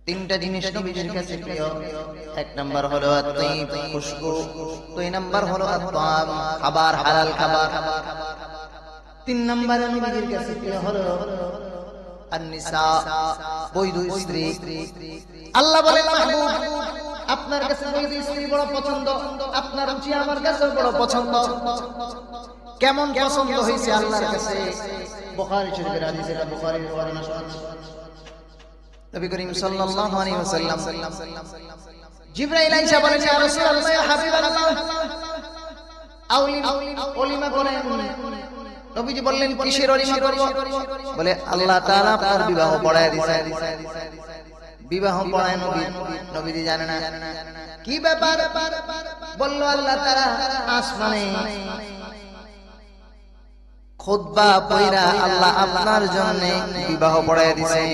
তিনটা জিনিস নবীজির কাছে প্রিয়। এক নাম্বার হলো আত-তাইব, খুশবু। দুই নাম্বার হলো আত-তাআম, খাবার, হালাল খাবার। তিন নাম্বার নবীজির কাছে প্রিয় হলো আন-নিসা, বৈধ স্ত্রী। আল্লাহ বলেন, মাহবুব আপনার কাছে বৈধ স্ত্রী বড় পছন্দ, আপনার রুচি আমার কাছে বড় পছন্দ। কেমন পছন্দ হয়েছে আল্লাহর কাছে? বুখারী শরীফের হাদিস, এটা বুখারীর বর্ণনা শোনাচ্ছি। নবী করিম সাল্লাল্লাহু আলাইহি ওয়াসাল্লাম জিবরাইল আয়েশা বলেন, ইয়া রাসূলুল্লাহ, ইয়া হাবিবাল্লাহ, ওলিমা করেন। নবীজি বললেন, কিসের ওলিমা করব? বলে, আল্লাহ তাআলা আপনার বিবাহ পড়ায় দিয়েছেন। বিবাহ পড়ায় নবীজি জানে না কি ব্যাপার। বলল, আল্লাহ তাআলা আসমানে খুতবা পড়া আল্লাহ আপনার জন্য বিবাহ পড়ায় দিয়েছেন।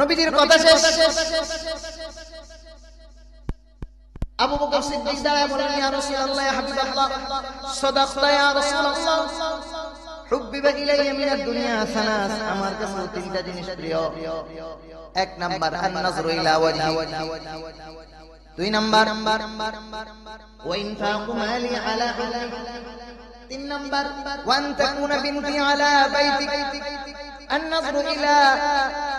নবীজির কথা শেষ। আবু বকর সিদ্দিক দাঁড়ায় বলেন, ইয়া রাসূলুল্লাহ, ইয়া হাবিবাল্লাহ, সাদাকতা ইয়া রাসূলুল্লাহ, হুব্বিবা ইলাইয়া মিনাদ দুনিয়া সালাস। আমার কাছে তিনটা জিনিস প্রিয়। এক নাম্বার আন-নাযরু ইলা ওয়াজহি, দুই নাম্বার ওয়া ইনফাকু মালি আলা আহলি, তিন নাম্বার ওয়া আন তাকুনা বিনতি আলা বাইতিক। আন-নাযরু ইলা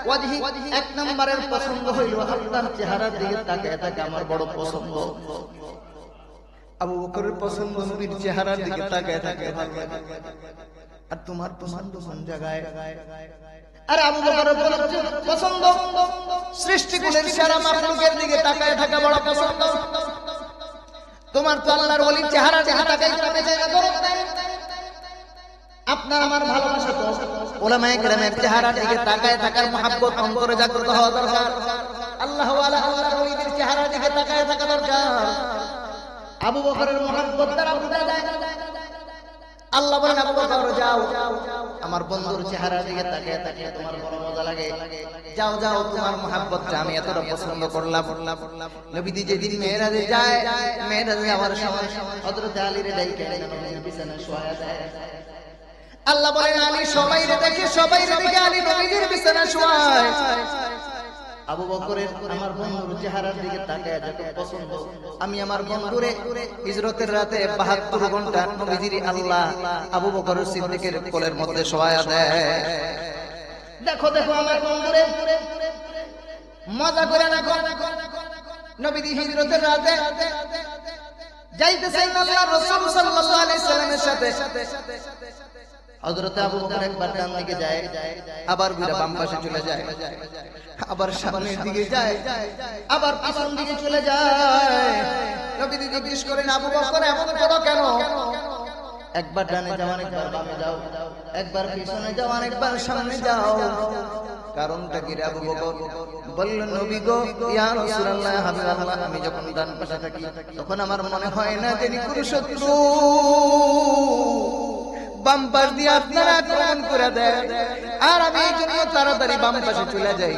ওয়াজহি, এক নাম্বারের পছন্দ হইল আপনার চেহারার দিকে তাকায় তাকায় আমার বড় পছন্দ। আবু বকরের পছন্দ নবীর চেহারার দিকে তাকায় তাকায় ভালো লাগে। আর তোমার পছন্দ কোন জায়গায়? আর আবু বকরের পছন্দ সৃষ্টিকুলের সেরা মাখলুকের দিকে তাকায় থাকা বড় পছন্দ। তোমার তো আল্লাহর ওলির চেহারার দিকে তাকায় থাকা জায়গা দরদ নাই। আপনার আমার ভালোবাসা তো উলামায়ে কেরামের চেহারার দিকে তাকায় থাকার মহব্বত অন্তরে জাগ্রত হওয়া দরকার। আল্লাহ ওয়ালা আল্লাহর ওলিদের চেহারার দিকে তাকায় থাকা দরকার। আবু বকরের মহব্বত দ্বারা বোঝা যায়। আল্লাহ বলেন, আবু বকর যাও, আমার বন্ধুর চেহারার দিকে তাকিয়ে তাকিয়ে তোমার বড় মজা লাগে। যাও যাও, তোমার মহব্বতটা আমি এতটা পছন্দ করলাম। নবীজি যেদিন মেরাজে যায়, মেরাজে যাওয়ার সময় হযরত আলীর ডাইকে নবীর বিছানায় শোয়া যায়। আল্লাহ বলেন, আলী সবাইরে দেখে আলী নবীজির বিছানায় শোয়ায়। আবু বকরের আমার বন্ধুর চেহারার দিকে তাকায় যত পছন্দ, আমি আমার বন্ধুরে হিজরতের রাতে ৭২ ঘন্টা নবীজির আল্লাহ আবু বকর সিদ্দিকের কোলের মধ্যে শোয়া দেয়। দেখো দেখো আমার বন্ধুরে, মজা করে দেখো। নবীজি হিজরতের রাতে যাইতেছেন আল্লাহর রাসূল সাল্লাল্লাহু আলাইহি সাল্লামের সাথে। হযরত আবু বকর একবার ডান দিকে যায়, আবার ঘুরে বাম পাশে চলে যায়, আবার সামনের দিকে যায়, আবার পিছন দিকে চলে যায়। নবীজি জিজ্ঞেস করেন, আবু বকর এমন করো কেন? একবার ডানে যাও, একবার বামে যাও, একবার পিছনে যাও, একবার সামনে যাও। কারণটা কি রে আবু বকর? বলল, নবী গো, ইয়া রাসূলুল্লাহ, হাবিবাল্লাহ, আমি যখন ডান পাশে থাকি তখন আমার মনে হয় না যিনি কোন শত্রু বাম পাশ দিয়ে আপনারা আক্রমণ করে দেয়, আর আমি এই জন্য তাড়াতাড়ি বাম পাশে চলে যাই।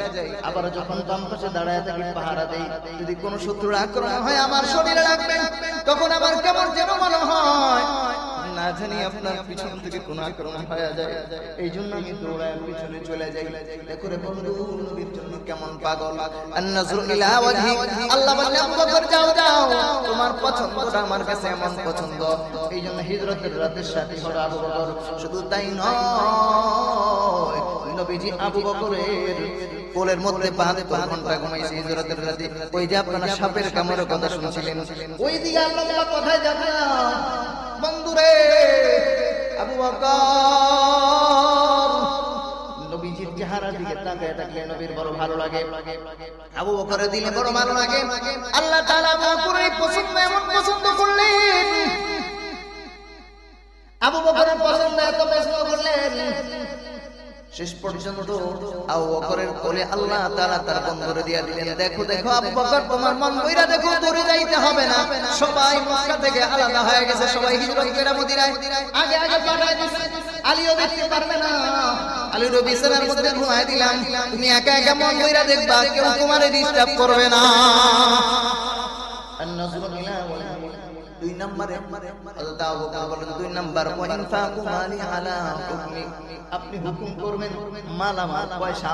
আবার যখন বাম পাশে দাঁড়ায় থাকি পাহারা দেই, যদি কোনো শত্রুর আক্রমণ হয় আমার শরীরে লাগবে, তখন আমার কেমন যেন মনে হয় না জানি আপনার পিছন থেকে কোনো আক্রমণ হয়ে যায়। এই জন্য আমি দৌড়ায় পিছনে চলে যাই। দেখো রে বন্ধু, নবীর জন্য কেমন পাগল। আন-নাযরু ইলা ওয়াজহি, আল্লাহ বললেন, আবু বকর যাও যাও, তোমার পছন্দটা আমার কাছে এমন পছন্দ। এই জন্য হিজরতের রাতের সাথী হলো আবু বকর। শুধু তাই নয়, নবীজি আবু বকরের কোলের মধ্যে ৭২ ঘন্টা ঘুমাইছে হিজরতের রাতে। ওই যে আপনারা সাপের কামড়ের কথা শুনছিলেন, ওই দিকে আল্লাহ কথায় যাবে না বন্ধুরে। আবু বকর নবীজির চেহারার দিকে তাকায় থাকলে নবীর বড় ভালো লাগে, আবু বকরের দিলে বড় ভালো লাগে। আল্লাহ তাআলা আবু বকরের পছন্দ এমন পছন্দ করলেন, আবু বকরের পছন্দ এত পছন্দ করলেন, শেষ পর্যন্ত আবু বকরের কোলে আল্লাহ তাআলা তার বন্ধুরে দিয়ে দিলেন। দেখো দেখো আবু বকর, তোমার মন বইরা দেখো, দূরে যাইতে হবে না। সবাই মক্কা থেকে আলাদা হয়ে গেছে, সবাই হিজরত করে মদিনায় আগে আগে পাঠায় দিয়েছে। আলীও দেখতে পারবে না, আলীর বিছানার মধ্যে ঘুমায় দিলাম, তুমি একা একা মন বইরা দেখবা, কেউ তোমারে ডিস্টার্ব করবে না। দুই নম্বরে হযরত আবু বকর বলেন, দুই নম্বর ওয়াইনফাকু মালি আলা হুকমি, আপনি হুকুম করবেন মাল আমার, পয়সা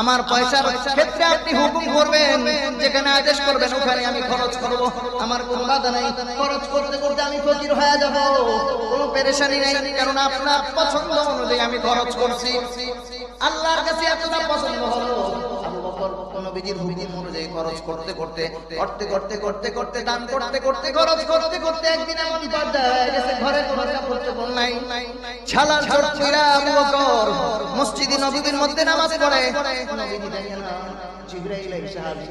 আমার পয়সার ক্ষেত্রে আপনি হুকুম করবেন, যেখানে আদেশ করবেন ওখানে আমি খরচ করব, আমার কোনো বাধা নাই। খরচ করতে করতে আমি ফকির হয়ে যাব, কোনো পেরেশানি নাই, কারণ আপনার পছন্দ অনুযায়ী আমি খরচ করছি। আল্লাহর কাছে এতটা পছন্দ হলো, আবু বকর নবীজির হুকুম অনুযায়ী খরচ করতে করতে করতে করতে করতে করতে দান করতে করতে খরচ করতে করতে একদিন এমন পর্যায়ে হয়ে গেছে ঘরে কোনো কাপড় চোপড় নাই। ছালার চট কইরা আবু বকর মসজিদে নববীর মধ্যে নামাজ পড়ে। নবীজি দেখেন না জিবরাইল এসে হাজির।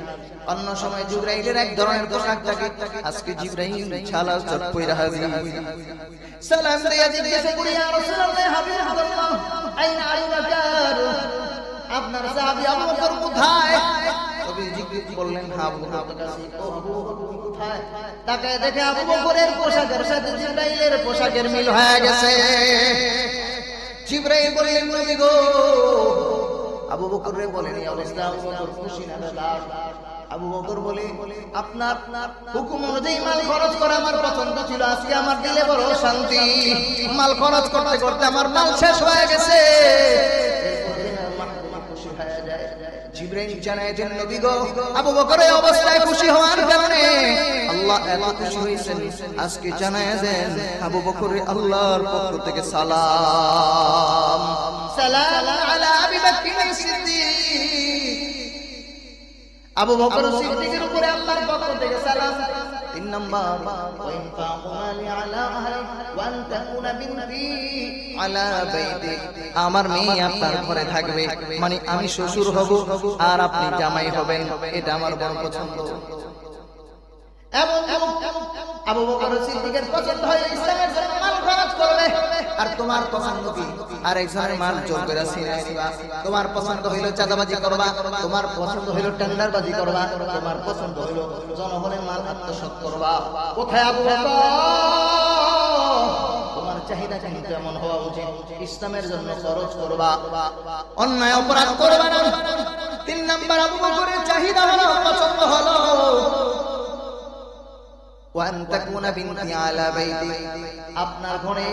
অন্য সময় জিবরাইলের এক ধরনের পোশাক থাকে, আজকে জিবরাইল ছালার চট কইরা হাজির। সালাম দিয়া জিজ্ঞাসা করি, ইয়া রাসূলুল্লাহ হাবিবাল্লাহ আইনা আবু বকর, আপনার সাহাবী আবু বকর কোথায়? নবী জিজ্ঞেস করলেন, আবু বকর কাছে। ও আবু বকর তুমি কোথায়? তাকায় দেখে আবু বকরের পোশাকের সাথে জিবরাইলের পোশাকের মিল হয়ে গেছে। জিবরাইল বললেন, নবী গো। আবু বকর রে বলেন, এই অবস্থা আবু বকর খুশি না বেজার? আবু বকর বলে, আপনার হুকুম অনুযায়ী মাল খরচ করা আমার পছন্দ ছিল, আজকে আমার দিলে বড় শান্তি। মাল খরচ করতে করতে আমার মাল শেষ হয়ে গেছে। জিবরাইল জানায় দেন, নবী গো, আবু বকরের অবস্থায় খুশি হওয়ার কারণে আল্লাহ এত খুশি হয়েছেন, আজকে জানায় দেন আবু বকরের আল্লাহর পক্ষ থেকে সালাম। সালাম আলা আবি বকর সিদ্দিক, আবু বকর সিদ্দিকের উপরে আল্লাহর পক্ষ থেকে সালাম। তিন নম্বর ওয়াইনফাকু মালি আলা আহলি ওয়া আন তাকুনা বিনতি আলা বাইতি, আমার মেয়ে আপনার ঘরে থাকবে, মানে আমি শ্বশুর হব আর আপনি জামাই হবেন, এটা আমার বড় পছন্দ। এবং আবু বকর সিদ্দিকের পছন্দ হয় ইসলামের জন্য মাল খরচ করবে। আর তোমার পছন্দ কি? আর একজনের মাল জোর করে ছিনাই দিবা। তোমার পছন্দ হইলো চাঁদাবাজি করবা, তোমার পছন্দ হইলো টেন্ডারবাজি করবা, তোমার পছন্দ হইলো জনগণের মাল আত্মসাৎ করবা। কোথায় আবু বকর? তোমার চাহিদা কিন্তু এমন হওয়া উচিত, ইসলামের জন্য খরচ করবা, অন্যায় অপরাধ করবা না। তিন নাম্বার আবু বকরের চাহিদা হলো, পছন্দ হলো ওয়ান তাকুনা বিনতি আলা বাইতি, আপনার ঘরে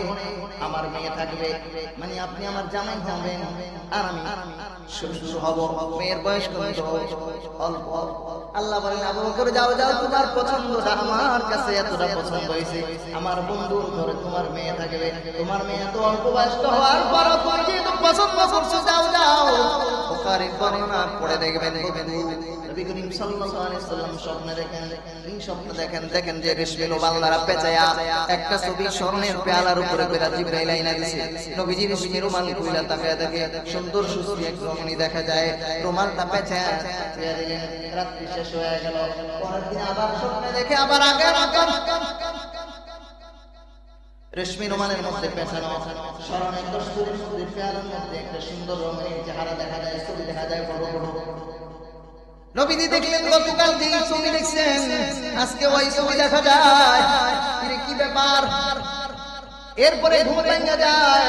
আমার মেয়ে থাকবে, মানে আপনি আমার জামাই হবেন আর আমি শ্বশুর হব। মেয়ের বয়স কত? অল্প। আল্লাহ বলেন, আবু বকর যাও যাও, তোমার পছন্দটা আমার কাছে এতটা পছন্দ হয়েছে, আমার বন্ধুর ঘরে তোমার মেয়ে থাকবে, তোমার মেয়ে তো অল্প বয়স্ক হওয়ার পর তুমি যেহেতু পছন্দ করছো, যাও যাও। বুখারীর বর্ণনা পড়ে দেখবেন, নবী করিম সাল্লাল্লাহু আলাইহি সাল্লাম স্বপ্নে দেখেন, এই স্বপ্ন দেখেন যে রেশমি রুমালরা পেঁচায়া একটা ছবি স্বর্ণের পেয়ালার উপরে পেরা জিবরাইল আইনা দিয়েছে। নবীজি রেশমি রুমাল কইলা তাকায় দেখে সুন্দর সুশ্রী এক রমণী দেখা যায়, রুমালটা পেঁচায়া দিয়ে দিলেন। রাত্রি শেষ হয়ে গেল, পরের দিন আবার স্বপ্নে দেখে আবার আগের রেশমি রুমালের মধ্যে পেঁচানো স্বর্ণের কস্তুরীর মধ্যে পেয়ালার মধ্যে একটা সুন্দর রমণীর চেহারা দেখা যায়, ছবি দেখা যায় বড় বড়। নবীজি দেখলেন গতকাল যে ছবি দেখছেন আজকে ওই ছবি দেখা যায়, কি ব্যাপার? এরপরে ঘুম ভেঙে যায়।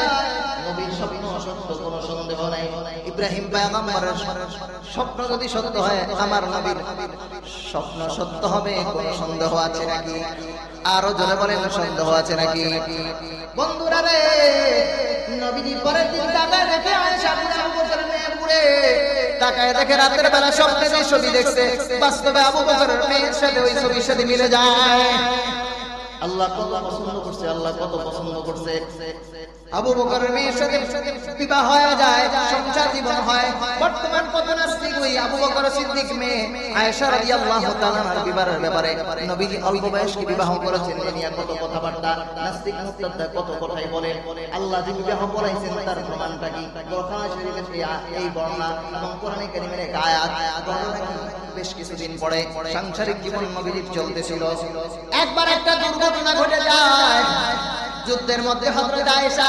নবীর স্বপ্ন সত্য, কোনো সন্দেহ নাই। ইব্রাহিম পয়গম্বরের স্বপ্ন যদি সত্য হয়, আমার নবীর স্বপ্ন সত্য হবে, কোনো সন্দেহ আছে নাকি? আরো জোরে বলেন, সন্দেহ আছে নাকি? বন্ধুরা রে, নবীজি পরের দিন তাকায় দেখে আয়েশা আবু বকরের মেয়ে পুরে তাকায় দেখে রাতের বেলা স্বপ্নে যে ছবি দেখছে, বাস্তবে আবু বকরের মেয়ের সাথে ওই ছবির সাথে মিলে যায়। আল্লাহ কত পছন্দ করছে, আল্লাহ কত পছন্দ করছে। আবু বকরের মেয়ের সাথে বিবাহ হয়ে যায়, সংসার জীবন হয়। বর্তমান কত নাস্তিক ওই আবু বকর সিদ্দিক মেয়ে আয়েশা রাদিয়াল্লাহু তাআলা আনহার বিবাহের ব্যাপারে নবীজি অল্প বয়সে বিবাহ করেছেন, এ নিয়ে কত কথাবার্তা নাস্তিক মুরতাদরা কত কথাই বলে। আল্লাহ যে বিবাহ করাইছেন তার প্রমাণটা কি? কোরআন শরীফের এই বর্ণনা এবং কোরআনে কারীমের এক আয়াত বেশ কিছুদিন পরে সাংসারিক জীবন নবীজির চলতেছিল, একবার একটা দুর্ঘটনা ঘটে যায়। যুদ্ধের মধ্যে হযরত আয়েশা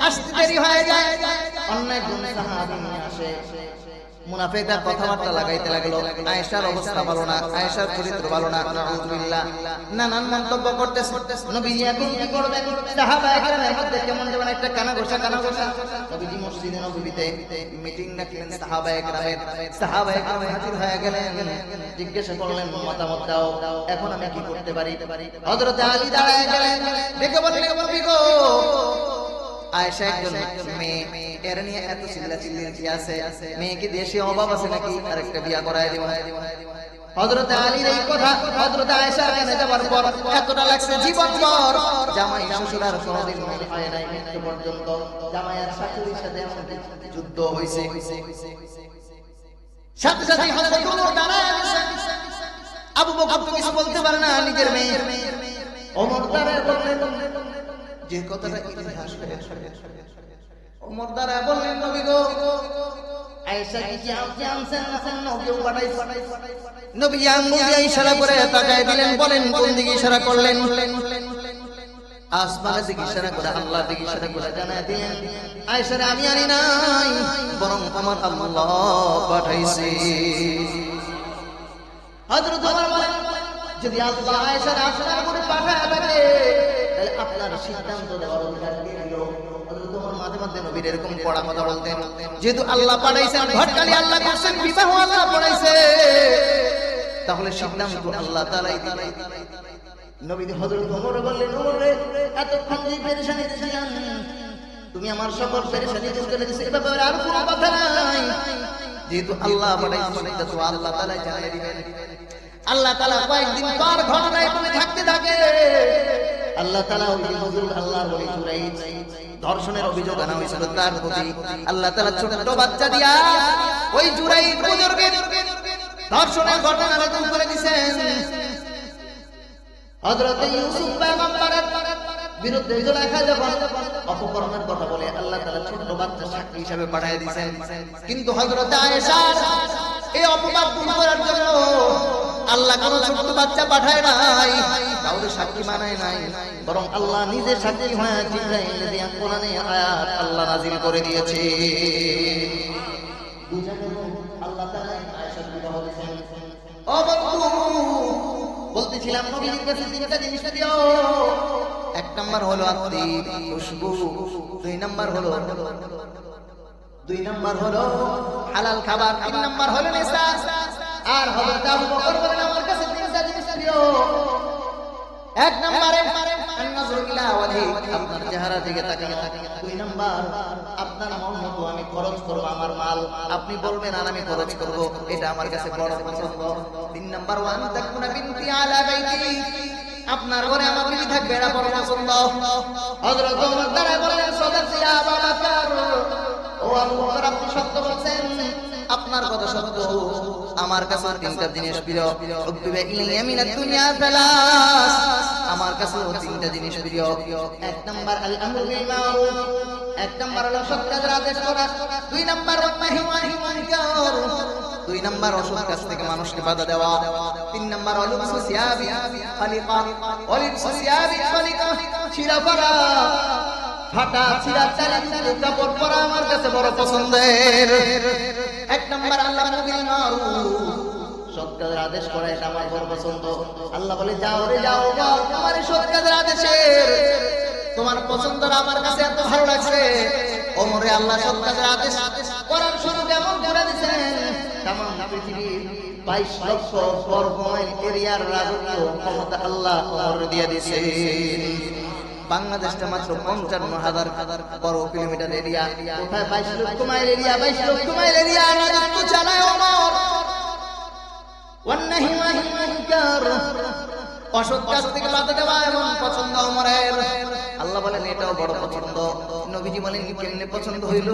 আসতে দেরি হয়ে যায়, অন্য একজন সাহাবী আসে। মুনাফিকরা কথাবার্তা লাগাইতে লাগলো, আয়েশার অবস্থা ভালো না, আয়েশার চরিত্র ভালো না, নাউযুবিল্লাহ, নানান মন্তব্য করতেছে। নবীজি এখন কি করবেন? সাহাবায়ে কেরামের মধ্যে কেমন যেন একটা কানাঘোষা। নবীজি মসজিদে নববীতে মিটিং ডাকলেন সাহাবায়ে কেরামের। সাহাবায়ে কেরাম হাজির হয়ে গেলেন, জিজ্ঞাসা করলেন মতামত দাও, এখন আমি কি করতে পারি? হযরত আলী দাঁড়ায় গেলেন, ডেকে বললেন, নবী গো, আয়েশা একজন মেয়ে, এর নিয়ে এত চিল্লাচিল্লি কি আছে? মেয়ে কি দেশে অভাব আছে নাকি? আরেকটা বিয়া করায় দিব। হযরত আলীর এই কথা হযরত আয়েশার কানে যাওয়ার পর এতটা লাগছে জীবনভর জামাই শ্বশুর আর কোনোদিন মনে হয় নাই, মৃত্যু পর্যন্ত জামাই আর শাশুড়ির সাথে এমন যুদ্ধ হইছে। সাথে সাথে হযরত ওমর দাঁড়ায় গেছেন। আবু বকর তো কিছু বলতে পারে না, নিজের মেয়ে। ওমর দাঁড়ায় বললেন যে কথাটা ইতিহাস হয়ে ওমর দাঁড়ায় বললেন, নবী গো, আয়েশা কি জানছেন না অন্য কেউ পাঠাইছে? নবী আঙ্গুল দিয়ে ইশারা করে তাকায় দিলেন, বলেন কোন দিকে ইশারা করলেন? আসমানের দিকে ইশারা করে, আল্লাহর দিকে ইশারা করে জানায় দিলেন, আয়েশারে আমি আনি নাই, বরং আমার আল্লাহ পাঠাইছে। হযরত ওমর বলেন, যদি আল্লাহ আয়েশার আপনার উপরে পাঠায় থাকে তাহলে আপনার সিদ্ধান্ত দেওয়ার অধিকার কে দিল? হযরত ওমর মাঝে মাঝে নবীর এরকম কড়া কথা বলতেন, যেহেতু আল্লাহ পাঠাইছেন, ঘটকালি আল্লাহ করছেন, বিবাহ আল্লাহ পড়াইছে, তাহলে সিদ্ধান্ত আল্লাহ তাআলাই দিবেন। নবী হযরত ওমর বললেন, ওমর রে, এতক্ষণ যে পেরেশানিতে ছিলাম, তুমি আমার সকল পেরেশানি দূর করে দিয়েছো, এ ব্যাপারে আর কোনো কথা নাই। যেহেতু আল্লাহ পাঠাইছেন, এটা তো আল্লাহ তাআলাই জানিয়ে দিবেন। আল্লাহ তাআলা কয়েকদিন পর ঘটনায় বলে থাকতে থাকে, আল্লাহ তাআলা ওই হুজুর আল্লাহর ওলি জুরাইজ ধর্ষণের অভিযোগ আনা হয়েছিল তার প্রতি, আল্লাহ তাআলা ছোট বাচ্চা দিয়া ওই জুরাইজ বুজুর্গের ধর্ষণের ঘটনা রদল করে দিয়েছেন। হযরত ইউসুফ পয়গম্বরের বিরুদ্ধে জুলাইখা যখন অপকর্মের কথা বলে, আল্লাহ তাআলা ছোট বাচ্চা সাক্ষী হিসেবে পাঠিয়ে দিয়েছেন। কিন্তু হযরত আয়েশা এই অপবাদ দূর করার জন্য আল্লাহ কোন ছোট বাচ্চা পাঠায় নাই, কাউকে সাক্ষী বানায় নাই, বরং আল্লাহ নিজে সাক্ষী হয়ে জিবরাইল দিয়ে কোরআনে আয়াত আল্লাহ নাযিল করে দিয়েছে। আল্লাহ তাআলা আয়েশার বিবাহ দিয়েছেন। ও বন্ধু, বলতেছিলাম নবীর কাছে তিনটা জিনিস দিও। এক নাম্বার হলো আত্মীর খুশবু, দুই নাম্বার হলো হালাল খাবার, তিন নাম্বার হলো নেশা। আর হযরত আবু বকর বলেন, আমার কাছে তিনটা জিনিস দিও। এক নম্বরে আন-নাযরু ইলা ওয়াজহি, আপনার চেহারা দিকে তাকানো। দুই নাম্বার, আপনার মন মতো আমি খরচ করব আমার মাল, আপনি বলবেন আর আমি খরচ করব, এটা আমার কাছে বড় পছন্দ। তিন নাম্বার, ওয়া আন তাকুনা বিনতি আলা বাইতি, আপনার ঘরে আমার বিবি থাকবে, এটা বড় পছন্দ। হযরত ওমর দাঁড়ায় বলেন, সাদাকতা ইয়া আবু বকর, ও আবু বকর, আপনি সত্য বলছেন, আপনার কথা সত্য। আমার কাছে তিনটা জিনিস প্রিয়, হুব্বিবা ইলাইয়া মিনাদ দুনিয়া সালাস, আমার কাছে তিনটা জিনিস প্রিয়। এক নাম্বার আল আমরু বিল মারুফ, এক নাম্বার হলো সৎ কাজের আদেশ করা, দুই নাম্বার ওয়ানাহি আনিল মুনকার, দুই নাম্বার অসৎ কাজ থেকে মানুষকে বাধা দেওয়া, তিন নাম্বার হলো সুসিয়াবি খালিকা, ওয়ালিন সুসিয়াবি খালিকা, ছিঁড়া পরা ফাটা ছিঁড়া চালিয়ে কাপড় পরা আমার কাছে বড় পছন্দের। এক নাম্বার আল্লাহ বিল মারুফ, সৎ কাজের আদেশ করা, এটা আমার বড় পছন্দ। আল্লাহ বলে, যাও রে যাও, তোমার সৎ কাজের আদেশের তোমার পছন্দ আমার কাছে এত ভালো লাগছে। ওমরে আল্লাহ সৎ কাজের আদেশ করার সুযোগ এমন করে দিয়েছেন, তামাম পৃথিবীর 22 লক্ষ বর্গ মাইল এরিয়ার রাজত্ব ক্ষমতা আল্লাহ ওমরে দিয়ে দিয়েছেন। বাংলাদেশটা মাত্র 55,000 বর্গ কিলোমিটার এরিয়া, কোথায় 22 লক্ষ মাইল এরিয়া, 22 লক্ষ মাইল এরিয়া রাজত্ব চালায় ওমর। ওয়ানাহি আনিল মুনকার, অসৎ কাজ থেকে বাধা দেওয়া এমন পছন্দ ওমরের। আল্লাহ বলেন, এটাও বড় পছন্দ। নবীজি বলেন, কেমনে পছন্দ হইল?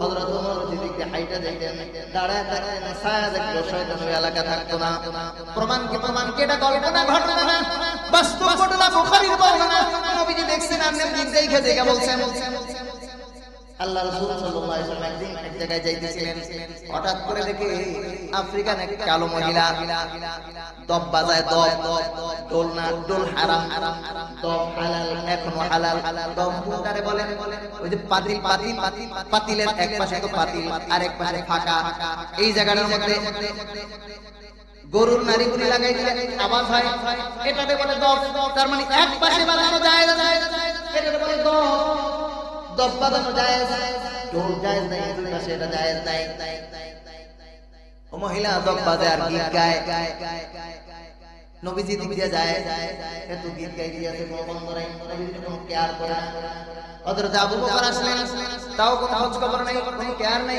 হযরত ওমর যেদিকে হাইটা যাইতেন, দাঁড়ায় থাকতেন, ছায়া দেখলো, শয়তানের এলাকা থাকতো না। প্রমাণ কি এটা কল্পনা ঘটনা না, বাস্তব ঘটনা, বুখারীর বর্ণনা। নবীজি দেখছেন, আপনি দেখে বলছেন। আল্লাহ রাসূল সাল্লাল্লাহু আলাইহি ওয়াসাল্লাম একদিন এক জায়গায় যাইতেছিলেন, হঠাৎ করে দেখে আফ্রিকান এক কালো মহিলা দব বাজায়। দোল না, দোল হারাম, দব হালাল, এখনো হালাল। দব কোনটারে বলেন? ওই যে পাতিলের এক পাশে তো পাতিল আর এক পাশে ফাঁকা, এই জায়গাটার মধ্যে গরুর নারী গুলি লাগাই দিলে আওয়াজ হয়, এটাতে বলে দব। তার মানে এক পাশে বাজানো যায়, এটাতে বলে দব। দব বাজানো যায়, ঢোল জায়েজ নাই, দুই পাশে এটা জায়েজ নাই। ও মহিলা দব বাজে আর গীত গায়। নবীজি দিক দিয়ে যায়, এত গীত গাই দিয়েছে, কোনো বন্ধ নাই, নবীজি কোনো কেয়ার করে না। হযরত আবু বকর আসলেন, তাও কোনো খোঁজ খবর নাই, কোনো কেয়ার নাই,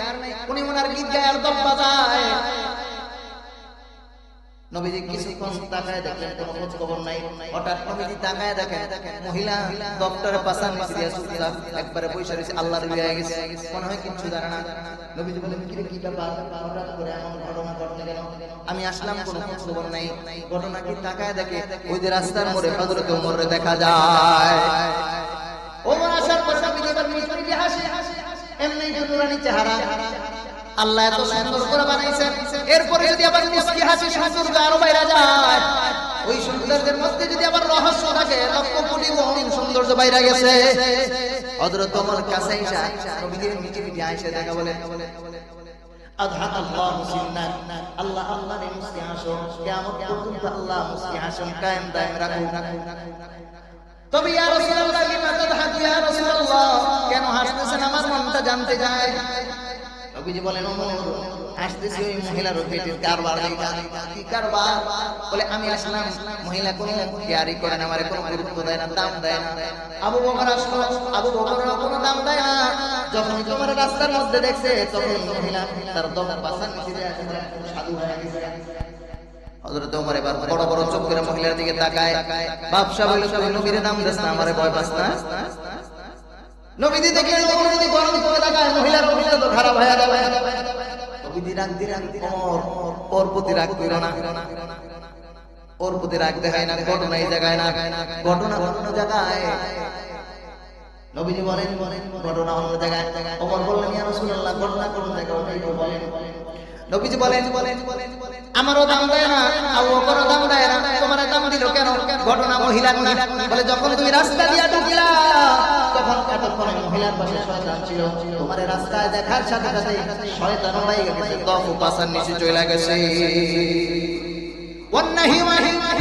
উনি ওনার গীত গায় আর দব বাজায়। নবীজি কিছুক্ষণ তাকায় দেখলেন, কোনো খোঁজ খবর নাই। হঠাৎ নবীজি তাকায় দেখেন মহিলা ডক্টরের পাশান নিচে দিয়ে চুপচাপ একবারে বসে রয়েছে, আল্লাহর হয়ে গেছে, মনে হয় কিছু জানে না। নবীজি বলেন, কি ব্যাপার, হঠাৎ করে এমন ঘটনা ঘটলে কেন? আমি আসলাম, কোনো খোঁজ খবর নাই। ঘটনা কি? তাকায় দেখে ওই যে রাস্তার মোড়ে হযরত ওমরে দেখা যায়। ওমর আসার পর নবীজি এবার মিষ্টি হাসি, এমনি নুরানি চেহারা, আল্লাহ এত সুন্দর করে বানাইছেন। এরপরে যদি আবার মুস্কি হাসি সৌন্দর্য আরো বাইরে যায়, ওই সৌন্দর্যের মধ্যে যদি আবার রহস্য থাকে, লক্ষ কোটি গুণ সৌন্দর্য বাইরে গেছে। হযরত ওমর কাছে এসে নবীজির মিটি আয়েশা দেখা বলে, আযহাক আল্লাহু সিন্নাক, আল্লাহ আল্লাহর মুস্কি হাসো কিয়ামত পর্যন্ত, আল্লাহ মুস্কি হাসন কায়েম দায়েম রাখুন। তবে ইয়া রাসূলুল্লাহ, লিমা তাদহাকু ইয়া রাসূলুল্লাহ, কেন হাসতেছেন? আমার মনটা জানতে চায়। নবীজি বলেন, ওমর আসতেছি ওই মহিলার পেটের কারবার। কি কারবার? বলে, আমি আসলাম, মহিলা কোনো কেয়ারি করে না, আমারে কোনো গুরুত্ব দেয় না, দাম দেয় না। আবু বকর আসলো, আবু বকরও কোনো দাম দেয় না। যখন তোমার রাস্তার মধ্যে দেখছে, তখন মহিলা তার দম বাসার নিচে যায়, সাধু হয়ে গেছে। হযরত ওমর এবার বড় বড় চোখ করে মহিলার দিকে তাকায়। বাদশা বলে, তুই নবীর নাম দিস না, আমারে ভয় পাস না? নবীজি দেখলেন নবীজি গরম করে তাকায়, মহিলার অবস্থা তো খারাপ হয়ে যাবে। নবীজি রাগ দিলেন, ওমর ওর প্রতি রাগ কইরো না, ওর প্রতি রাগ দেখায় না, ঘটনা এই জায়গায় না, ঘটনা অন্য জায়গায়। নবীজি বলেন, ঘটনা অন্য জায়গায়। ওমর বললেন, ইয়া রাসূলুল্লাহ, ঘটনা কোন জায়গায় ওটাই তো বলেন। নবীজি বলেন, আমারও দাম দেয় না, আবু বকরও দাম দেয় না, তোমার দাম দিল কেন? ঘটনা মহিলার না। বলে, যখন তুমি রাস্তা দিয়া ঢুকলা, তখন এতক্ষণে মহিলার পাশে শয়তান ছিল, তোমার রাস্তায় দেখার সাথে সাথে শয়তান ওড়াই গেছে, দফ পাছার নিচে চলে গেছে। ওয়ান্নাহি ওয়াহিমার,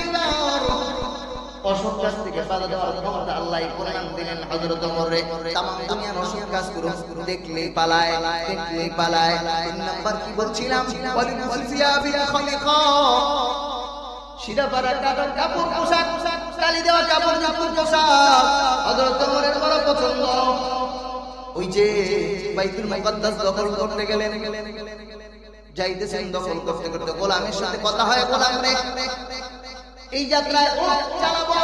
অসৎ কাজ থেকে বাধা দেওয়ার ক্ষমতা আল্লাহ কোরআন দিলেন হযরত ওমরে। তামাম দুনিয়ার অসৎ কাজ করো, দেখলেই পালায়, দেখলেই পালায়। তিন নাম্বার কি বলছিলাম? ওয়ালিফিয়া বিল খালিকা, সিরা পারা কাপড় পোশাক, কালি দেওয়া কাপড় পোশাক হযরত ওমরের বড় পছন্দ। ওই যে বাইতুল মুকাদ্দাস দখল করতে গেলেন, যাইতেছেন, দখল করতে করতে গোলামের সাথে কথা হয়, গোলাম রে এই যাত্রায় ও চালাবো,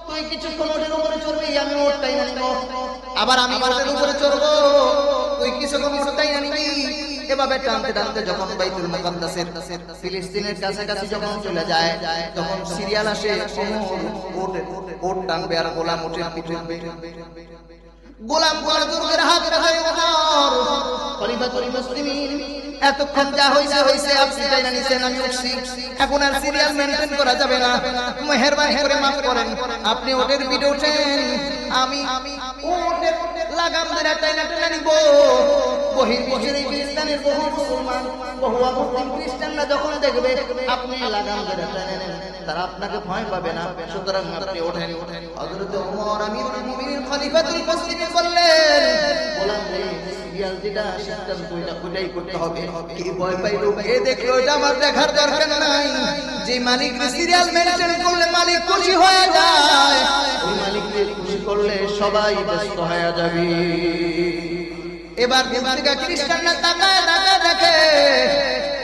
তুই কিছুক্ষণ ওটার উপরে চড়বি, আমি ওটাই আনিব, আবার আমি ওটার উপরে চড়বো, তুই কিছুক্ষণ ওটাই আনিবি। এভাবে টানতে টানতে যখন বাইতুল মুকাদ্দাসের ফিলিস্তিনের কাছাকাছি যখন চলে যায়, তখন সিরিয়াল আসে, ওট টানবে আর গোলাম উঠে পিঠে। গোলাম গোলা দুর্গের হাত রাখায় ওমর, খলিফাতুল মুসলিমিন, এতক্ষণ যা হইছে, আপনি জানা নিছেন, আমি উঠছি, এখন আর সিরিয়াল মেইনটেইন করা যাবে না, মেহেরবানি করে maaf করেন, আপনি ওদের ভিডিও ওঠেন, আমি ওদের লাগাম ধরে টাইনা নিব। বহির্বিশ্বের এই খ্রিস্টানের বহু মুসলমান, বহু মুসলিম খ্রিস্টানরা যখন দেখবে আপনি লাগাম ধরে টানেন, তারা আপনাকে ভয় পাবে না, সুতরাং আপনি ওঠেন। হযরত ওমর আমিরুল মুমিনিন খলিফাতুল মুসলিমিন বললেন, গোলাম রে সিরিয়াল যেটা সিদ্ধান্ত ওইটাই করতে হবে, কি ভয় পাইলো কে দেখলো এটা আমার দেখার দরকার নাই। যে মালিক সিরিয়াল মেইনটেইন করলে মালিক খুশি হয়ে যায়, ওই মালিককে খুশি করলে সবাই ব্যস্ত হয়ে যাবে। এবার দিকে খ্রিস্টানরা তাকায় দেখে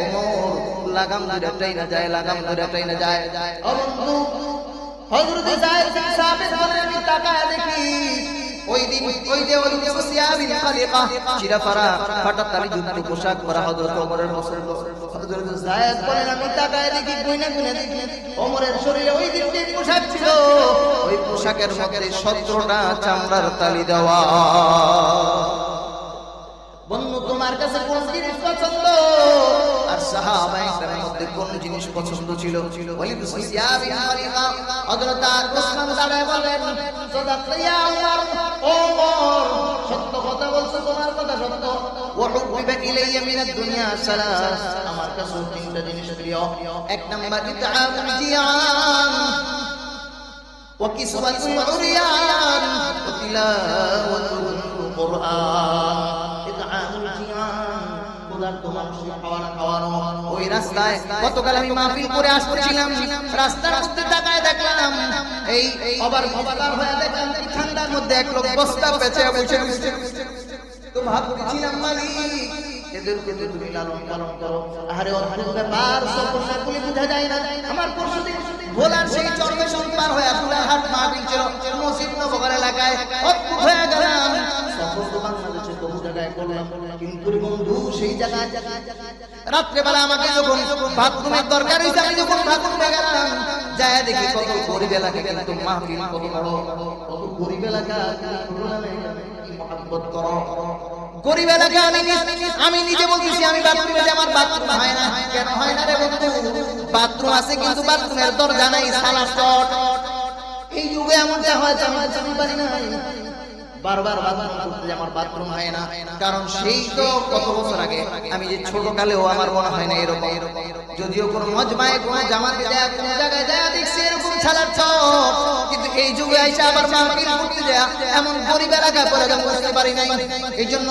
ওমর লাগাম ধরে টাইনা যায়, লাগাম ধরে টাইনা যায়। ও বন্ধু, হযরত যায়েদ বিন সাবিত বলেন, আমি তাকায় দেখি ওই দিন ওই যে ওসিয়া বিন খালিকা চিরাফারা ফাটাতালি যুদ্ধ পোশাক পরা হযরত ওমরের পছন্দ। হযরত যায়েদ বলেন, আমি তাকায় দেখি, গুইনা দেখি ওমরের শরীরে ওই দিন যে পোশাক ছিল, ওই পোশাকের মধ্যে 17টা চামড়ার তালি দেওয়া। তোমার কাছে কোন জিনিস পছন্দ? আর সাহাবায়ে কেরামের মধ্যে কোন জিনিস পছন্দ ছিল? ওয়ালিদ সিয়াবি আলিকা হযরত ওসমান দাঁড়ায় বলেন, সাদাকতা ইয়া উমর, ও উমর, সত্য কথা বলছো, তোমার কথা সত্য। ওয়া হুবিবা ইলাইয়া মিনাদ দুনিয়া সালাস, আমার কাছে তিনটা জিনিস প্রিয়। এক নাম্বার ইতআমুল জিয়ান ওয়া কিসওয়াতুল উরিয়ান ওয়া তিলাওয়াতুল কুরআন। ইতআমুল জিয়ান, ক্ষুধার্ত মানুষকে খাওয়ানো। ওই রাস্তায় গতকাল আমি মাহফিল করে আসছিলাম, রাস্তার মধ্যে তাকায় দেখলাম এই ওভার হয়ে দেখলাম ঠান্ডার মধ্যে এক লোক বস্তা পেঁচে বসে বসে। তো ভাবছিলাম মালিক, এদেরকে তো তুমি লালন পালন করো। আরে অদ্ভুত ব্যাপার, সফর না করলে বোঝা যায় না। আমার পরশুদিন ভোলার সেই চরবেশন পার হয়ে আব্দুল্লাহাট মাহফিল ছিল মসজিদ নবগর এলাকায়, অদ্ভুত হয়ে গেলাম। সফর তো বাংলাদেশে বহু জায়গায় করলাম, কিন্তু বন্ধু সেই জায়গায় রাত্রেবেলা আমাকে যখন বাথরুমের দরকার হয়েছে, আমি যখন বাথরুমে গেলাম, যায় দেখি কত গরিব এলাকা, কিন্তু মাহফিল কত বড়, কত গরিব এলাকা। মহব্বত করো গরিব এলাকা। আমি নিজে বলতেছি, আমি বাথরুমে যে আমার বাথরুম হয় না। কেন হয় না রে বন্ধু? বাথরুম আছে কিন্তু বাথরুমের দরজা নাই, সালা চট। এই যুগে এমনটা হয়, আমি বুঝতে পারি না। বারবার বাথরুম করতে আমার বাথরুম হয় না, কারণ সেই তো কত বছর আগে আমি যে ছোট কালেও আমার মনে হয় না এরকম। যদিও কোনো মজমায় কোনো জামাতে যায়, কোনো জায়গায় যায় দেখছি এরকম ছালার চট, কিন্তু এই যুগে এসে আবার মাহফিল করতে যায় এমন গরিব এলাকায় পড়ে আমি বুঝতে পারি নাই। এই জন্য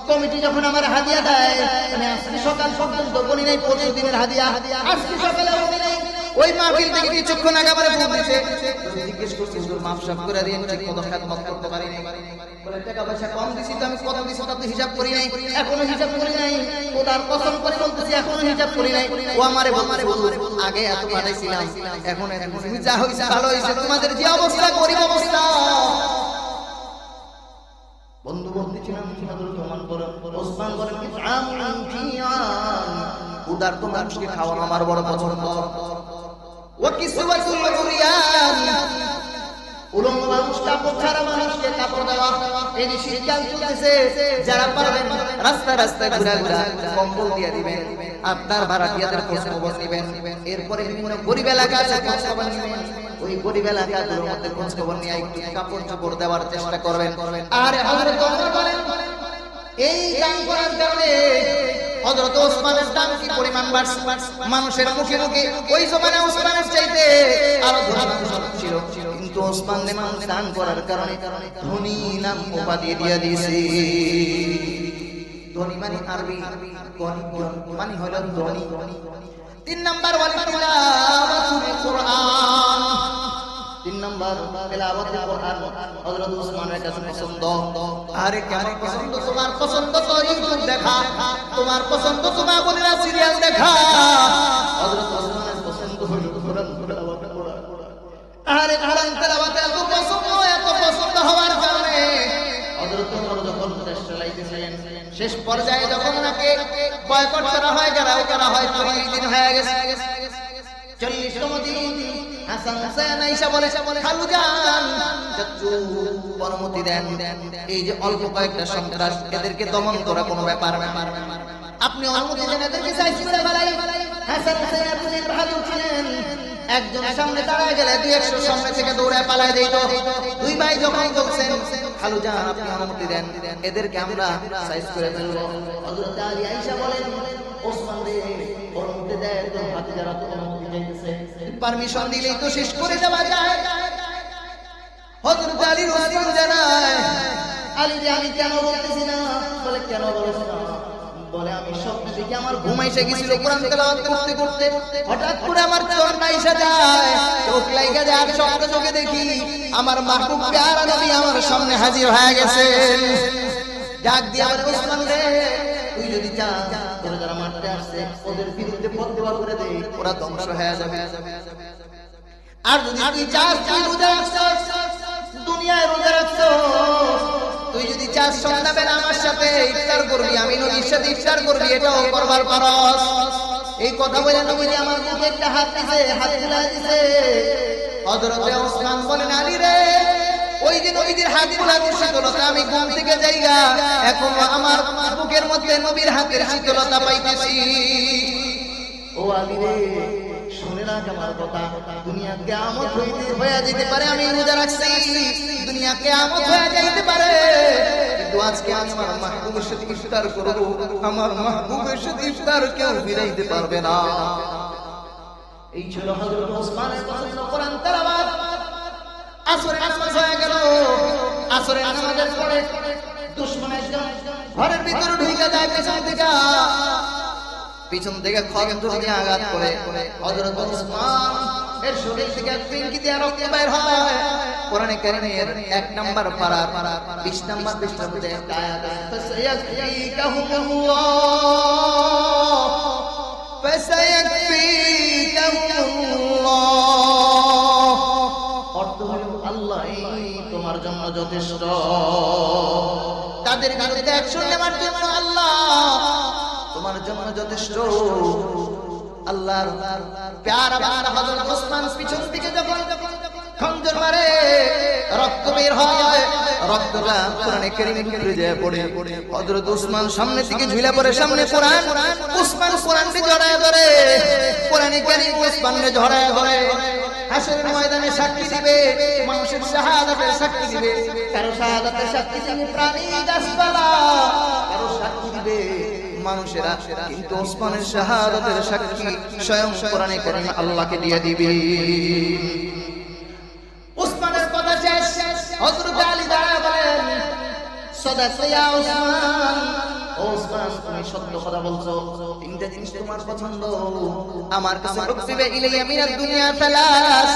কমিটি যখন আমার হাদিয়া দেয়, আমি আজকে সকাল পর্যন্ত বলি নাই পরশু দিনের হাদিয়া, আজকে সকালে বলি নাই। ওই মাহফিল থেকে কিছুক্ষণ আগে আমার ফোন দিয়েছে, জিজ্ঞেস করছি হুজুর মাফ সাফ করে দিন, ঠিক মতো খেদমত করতে পারি নাই। বলে টাকা পয়সা কম দিছি তো, আমি কত দিছি তা তো হিসাব করি নাই, এখনো হিসাব করি নাই। খোদার কসম করে বলতেছি এখনো হিসাব করি নাই। ও আমারে বলতে, আগে এত পাঠাইছিলাম, এখন তুমি যা হইছে ভালো হইছে, তোমাদের যে অবস্থা গরিব অবস্থা। বন্ধু বলতেছিলাম হযরত ওমর বলেন, ওসমান বলেন, ইতআমুল জিয়ান, ক্ষুধার্ত মানুষকে খাওয়ানো আমার বড় পছন্দ। ওয়া কিসওয়াতুল উরিয়ান, উলঙ্গ মানুষ, কাপড় ছাড়া মানুষকে কাপড় দেওয়া। এই যে শীতকাল চলতেছে, যারা পারবেন রাস্তা রাস্তায় ঘুরা ঘুরা কম্বল দিয়ে দিবেন, আপনার ভাড়াটিয়াদের খোঁজ খবর নেবেন। এরপরে বিভিন্ন গরিব এলাকা আছে, খোঁজ খবর নেবেন। ওই গরিব এলাকাগুলোর মধ্যে খোঁজ খবর নিয়ে একটু কাপড় চোপড় দেওয়ার চেষ্টা করবেন। আর হযরত ওমর বলেন, এই কাম করার কারণে হযরত ওসমানের দাম কি পরিমাণ বাড়ছে। মানুষের মুখে মুখে ওই জমানায় ওসমানের চাইতে আরো ধনী মানুষ ছিল, কিন্তু ওসমান যে মানুষ দান করার কারণে ধনী নাম উপাধি দিয়ে দিয়েছে। ধনী মানে আরবি মানে হলো ধনী। 3 নাম্বার তিলাওয়াতুল কুরআন, 3 নাম্বার তিলাওয়াতুল কুরআন হযরত ওসমানের কাছে পছন্দ। আরে কেমন পছন্দ? তোমার পছন্দ তো ইউটিউব দেখা, তোমার পছন্দ তোমার বোনেরা সিরিয়াল দেখা। হযরত ওসমানের পছন্দ হলো কোরআন তিলাওয়াত করা। আরে কোরআন তিলাওয়াত এত পছন্দ হওয়ার কারণে হযরত ওমর যখন চেষ্টা লাগাইতেছেন, শেষ পর্যায়ে যখন নাকি বয়কট করা হয়, ঘেরাও করা হয়, 40 দিন হয়ে গেছে। 40তম দিন হাসান হুসাইন আয়েশা বলে, খালুজান চাচু অনুমতি দেন, এই যে অল্প কয়েকটা সন্ত্রাস, এদেরকে দমন করা কোনো ব্যাপার না, আপনি অনুমতি দেন, এদেরকে সাইজ করে ফেলাই। হাসান হুসাইন এতদিন বাহাদুর ছিলেন, একজন সামনে দাঁড়ায় গেলে 200 সামনে থেকে দৌড়ে পালায় দিত। দুই ভাই যখন বলছেন, খালুজান আপনি অনুমতি দেন, এদেরকে আমরা সাইজ করে ফেলবো। হযরত আলী আয়েশা বলেন, ওসমান রে অনুমতি দেয়, তো হাতে যারা তো অনুমতি চাইতেছে, পারমিশন দিলেই তো শেষ করে দেওয়া যায়। হযরত আলী ওসমান জানায়, আলী রে আমি কেন বলতেছি না? বলে কেন বলছ না? বলে আমি স্বপ্নে দেখি আমার ঘুম এসে গেছিল, কোরআন তেলাওয়াত করতে করতে হঠাৎ করে আমার চোখটা এসে যায়, চোখ লাগা যায়, আর স্বপ্নে চোখে দেখি আমার মাহবুব প্যারা নবী আমার সামনে হাজির হয়ে গেছে। ডাক দিয়ে আমার ওসমান রে, তুই যদি চাস তোরা যারা মারতে আসছে ওদের বিরুদ্ধে ফতোয়া করে দে, ওরা ধ্বংস হয়ে যাবে। আর যদি তুই চাস তুই রোজা রাখছস, দুনিয়ায় রোজা রাখছস, তুই যদি চাস সন্ধ্যাবেলা আমার সাথে ইফতার করবি, আমি নবীর সাথে ইফতার করবি, এটাও করবার পারস। এই কথা বলে নবী আমার মুখে একটা হাত দিছে, হাত ঝুলাই দিছে। হযরত ওসমান বলেন, আলী রে ওই যে নবীদের হাতগুলোর শীতলতা আমি ঘুম থেকে যাইগা এখন আমার বুকের মধ্যে নবীর হাতের শীতলতা পাইতেছি। ও আলী রে, শুনে না আমার কথা, দুনিয়া কিয়ামত হয়ে যেতে পারে, আমি রোজা রাখছি, দুনিয়া কিয়ামত হয়ে যাইতে পারে, কিন্তু আজকে আমি আমার মাহবুবের সাথে ইফতার করব, আমার মাহবুবের সাথে ইফতার কেউ ফিরাইতে পারবে না। এই ছিল হযরত ওসমানের পছন্দ কোরআন তেলাওয়াত। আসরের নামাজ হয়ে গেল, আসরের নামাজের পরে দুশমন একজন ঘরের ভিতরে ঢুকে যায় পিছন থেকে খড় দিয়ে আঘাত করে হযরত ওসমান এর শরীর থেকে পিঙ্কি দিয়ে রক্ত বের হয়। কোরআনে কারীমের 1 নাম্বার পারা 20 নাম্বার পৃষ্ঠাতে একটা আয়াত আছে, ফাসায়াকফিকাহুমুল্লাহ, অর্থ হলো আল্লাহই তোমার জন্য যথেষ্ট। তাদের বিরুদ্ধে অ্যাকশন নেওয়ার জন্য আল্লাহ তোমার জন্য যথেষ্ট। আল্লাহর প্যারা বান্দা হযরত ওসমান পিছন থেকে যখন খঞ্জর মারে, রক্ত বের হয়, রক্তটা কোরআনে কারীমের উপরে যায় পড়ে। হযরত ওসমান সামনে থেকে ঝুলে পড়ে, সামনে কোরআন, ওসমান কোরআনকে জড়ায় ধরে, কোরআনে কারীম ওসমানকে জড়ায় ধরে। হাসরের ময়দানে সাক্ষী দিবে, মানুষের শাহাদাতের সাক্ষী দিবে, কারো শাহাদাতের সাক্ষী দিবে প্রাণী গাছপালা, কারো সাক্ষী দিবে মানুষেরা, কিন্তু ওসমানের শাহাদাতের সাক্ষী স্বয়ং কোরআনে কারীম আল্লাহকে দিয়ে দিবে। ওসমানের কথা শেষ, হযরত আলী দাঁড়ায় বলেন, সাদাকা ইয়া ওসমান, ওসমান তুমি সত্য কথা বলছো, তিনটা জিনিস তোমার পছন্দ, আমার কাছে রুকসিবে ইলাইয়া মিনাদ দুনিয়া সালাস,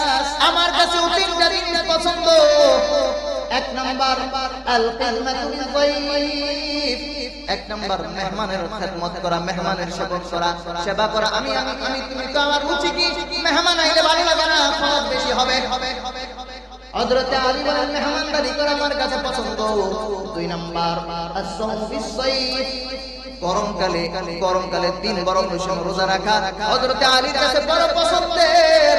আমার কাছে তিনটা জিনিস পছন্দ। 1 নাম্বার আল কিলমাতু বিল গায়ব, 1 নাম্বার মেহমানের খেদমত করা, মেহমানের সেবা করা। আমি তুমি তো আমার রুচি কি, মেহমান আইলে ভালো লাগে না, খরচ বেশি হবে। হযরত আলী বলেন মেহমানদারি করা আমার কাছে পছন্দ। 2 নাম্বার as-সাওমু বিস-সাইফ, গরমকালে 3 গরম মাসে রোজা রাখা হযরত আলীর কাছে বড় পছন্দের।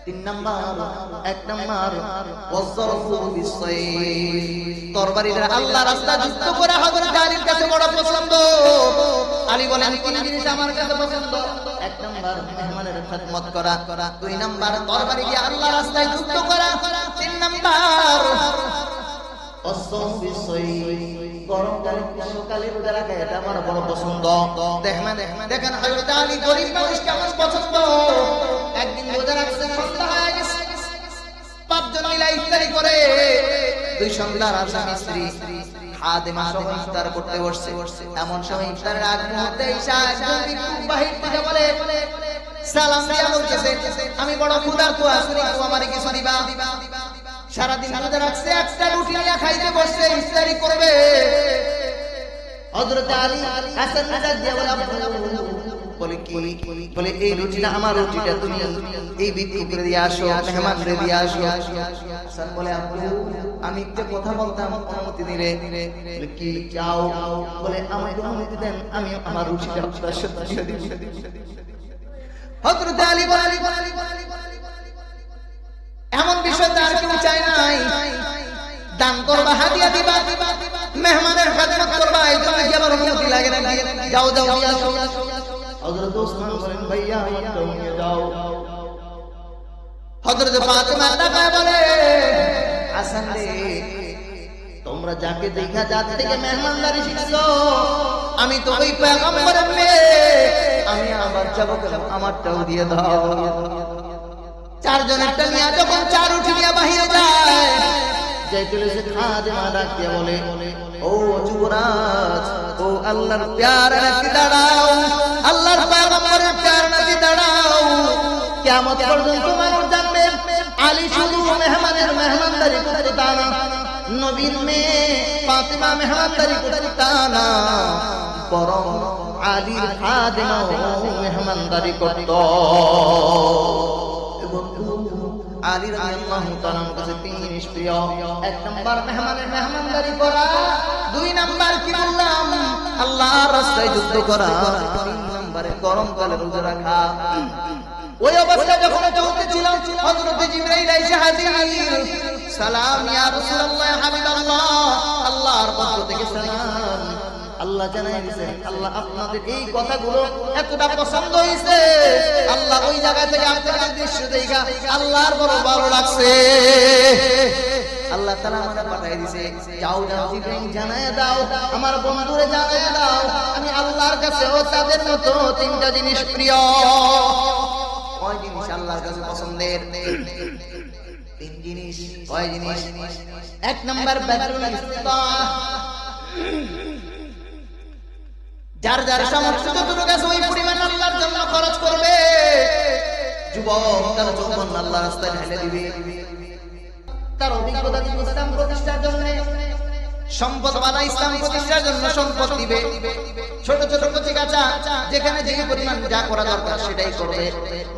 3 নাম্বার 1 নাম্বার ওয়াজ-যারফু বিস-সাইফ, তরবারির আল্লাহর রাস্তায় যুদ্ধ করা হযরত আলীর কাছে বড় পছন্দ। আলী বলেন 3 জিনিস আমার কাছে পছন্দ, 1 নাম্বার মেহমানের খেদমত করা, 2 নাম্বার তরবারি দিয়ে আল্লাহর রাস্তায় যুদ্ধ করা, 3 নাম্বার ওয়াজ-যারফু বিস-সাইফ, গরমকালে গ্রীষ্মকালে রোজা রাখা, এটা আমার বড় পছন্দ। দেখেন হযরত আলী গরীব মানুষ কেমন পছন্দ। একদিন রোজা রাখছে, সন্ধ্যা হয়ে গেছে, 5 জন মিলে ইফতারি করে, 2 সন্ধ্যার আসামি স্ত্রী খাদেমা সহ ইফতার করতে বসছে। এমন সময় ইফতারের আগ মুহূর্তে ঈশা একজন ভিক্ষুক বাহির থেকে বলে, সালাম দিয়া বলতেছে, আমি বড় ক্ষুধার্ত আছি, আমারে কিছু দিবা। সারাদিন রোজা রাখছে, একটা রুটি নিয়ে খাইতে বসছে, ইফতারি করবে। হযরত আলী হাসান নাজার দিয়া বলে কি, বলে এই রুটিটা আমার, রুটিটা তুমি এই ভিক্ষুকরে দিয়ে আসো, মেহমানরে দিয়ে আসো। হাসান বলে আব্বু আমি একটা কথা বলতাম, অনুমতি দিলে? বলে কি চাও? বলে আমাকে অনুমতি দেন, আমি আমার রুটিটা আপনার সাথে দিয়ে দিব। হযরত আলী বলে এমন বিষয় তার কেউ চায় নাই, দান করবা, হাদিয়া দিবা, মেহমানের খেদমত করবা, এই জন্য কি আমার অনুমতি লাগে না? যাও যাও নিয়ে আসো। হযরত ওসমান বলেন ভাইয়া আমাকে নিয়ে যাও। হযরত ফাতেমা তাকায় বলে, হাসান রে তোমরা যাকে দেখা যার থেকে মেহমানদারি শিখছো, আমি তো ওই পয়গম্বরের মেয়ে, আমি আবার যাব কেন, আমারটাও দিয়ে দাও। 4 জনেরটা নিয়ে যখন 4 উঠি নিয়ে বাহিরে যায়, যাইতেলে সে খাদেমা ডাক দিয়ে বলে, ও যুবরাজ, ও আল্লাহর প্যারা নাকি দাঁড়াও, আল্লাহর পয়গম্বরের প্যারা নাকি দাঁড়াও, কিয়ামত পর্যন্ত মানুষ জানবে আলী শুধু মেহমানের মেহমানদারি করতে তা না, নবীর মেয়ে ফাতেমা মেহমানদারি করতে তা না, বরং আলীর খাদেমাও মেহমানদারি করত। আলী রাদিয়াল্লাহু তাআলার কাছে 3 জিনিস প্রিয়। 1 নাম্বার মেহমানের মেহমানদারি করা, 2 নাম্বার কি বললাম আল্লাহর রাস্তায় যুদ্ধ করা, 3 নাম্বারে গরমকালে রোজা রাখা। ওই অবস্থা যখন চলতেছিল হযরত জিবরাইল এসে হাজির, সালাম ইয়া রাসূলুল্লাহ ইয়া হাবিবাল্লাহ, আল্লাহর পক্ষ থেকে সালাম। আল্লাহ জানাই দিয়েছেন, আল্লাহ আপনাদের এই কথাগুলো এতটা পছন্দ হয়েছে, আল্লাহ ওই জায়গা থেকে আপনাদের দৃশ্য দেখা আল্লাহর বড় ভালো লাগছে। আল্লাহ তাআলা আমাকে পাঠিয়ে দিয়েছে, যাও যাও জিবরাইল জানায় দাও, আমার বন্ধুরে জানায় দাও, আমি আল্লাহর কাছেও তাদের মতো তিনটা জিনিস প্রিয়। কয় জিনিস আল্লাহর কাছে পছন্দের? তিন জিনিস। কয় জিনিস? এক নাম্বার বাদরুল ইস্তিতাআ, যার যার সামর্থ্য যতটুকু আছে ওই পরিমাণ আল্লাহর জন্য খরচ করবে। যুবক তার যৌবন আল্লাহর রাস্তায় ঢেলে দিবে, তার অভিজ্ঞতা দিয়ে ইসলাম প্রতিষ্ঠার জন্য, সম্পদওয়ালা ইসলাম প্রতিষ্ঠার জন্য সম্পদ দিবে। ছোট ছোট কচিকাঁচা যেখানে যে পরিমাণ যা করা দরকার সেটাই করবে।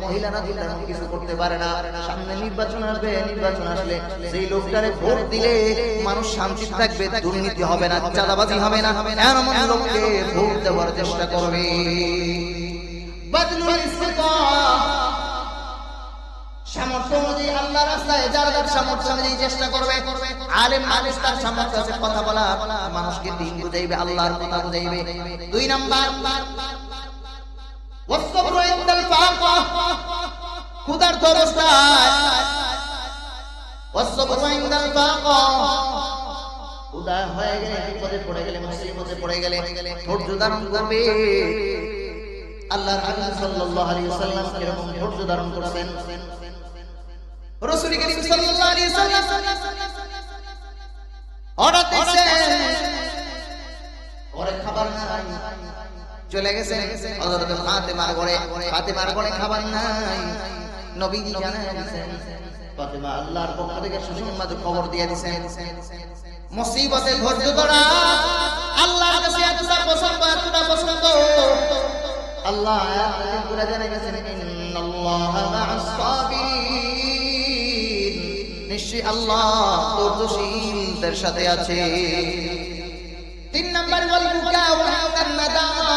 মহিলারা তো তেমন কিছু করতে পারে না। সামনে নির্বাচন আসবে, নির্বাচন আসলে সেই লোকটারে ভোট দিলে মানুষ শান্তি থাকবে, দুর্নীতি হবে না, চাঁদাবাজি হবে না, এমন লোককে ভোট দেওয়ার চেষ্টা করবে। বাদলুল ইস্তিতাআ, সামর্থ্য অনুযায়ী আল্লাহ রাস্তায় যার যার সামর্থ্য অনুযায়ী চেষ্টা করবে। আলেম মানুষ তার সামর্থ্য আছে কথা বলা, মানুষকে দিন বুঝাইবে, আল্লাহর কথা বুঝাইবে। দুই নাম্বার ওয়াসসাবরু ইনদাল ফাকা, ক্ষুধার্ত অবস্থায় ওয়াসসাবরু ইনদাল ফাকা, ক্ষুধা হয়ে গেলে, বিপদে পড়ে গেলে, মুসিবতে পড়ে গেলে ধৈর্য ধারণ করবে। আল্লাহর হাবিব সাল্লাল্লাহু আলাইহি ওয়াসাল্লাম এরকম ধৈর্য ধারণ করেছেন। রাসূল করিম সাল্লাল্লাহু আলাইহি ওয়াসাল্লাম হঠাৎ দেখছেন ঘরে খাবার নাই, চলে গেছেন হযরত ফাতেমার ঘরে। ফাতেমার ঘরে খাবার নাই, নবীজি জানায় দিয়েছেন। ফাতেমা আল্লাহর পক্ষ থেকে সুসংবাদ খবর দিয়ে দিয়েছেন, মুসিবতে ধৈর্য ধরা আল্লাহর কাছে এতটা পছন্দ, এতটা পছন্দ। আল্লাহ আয়াত নাযিল করে জানায় গেছেন, ইন্নাল্লাহা মা'আস সাবিরিন, নিশ্চয়ই আল্লাহ ধৈর্যশীলদের সাথে আছে। তিন নাম্বার ওয়াল বুকা ওয়া নাদামা,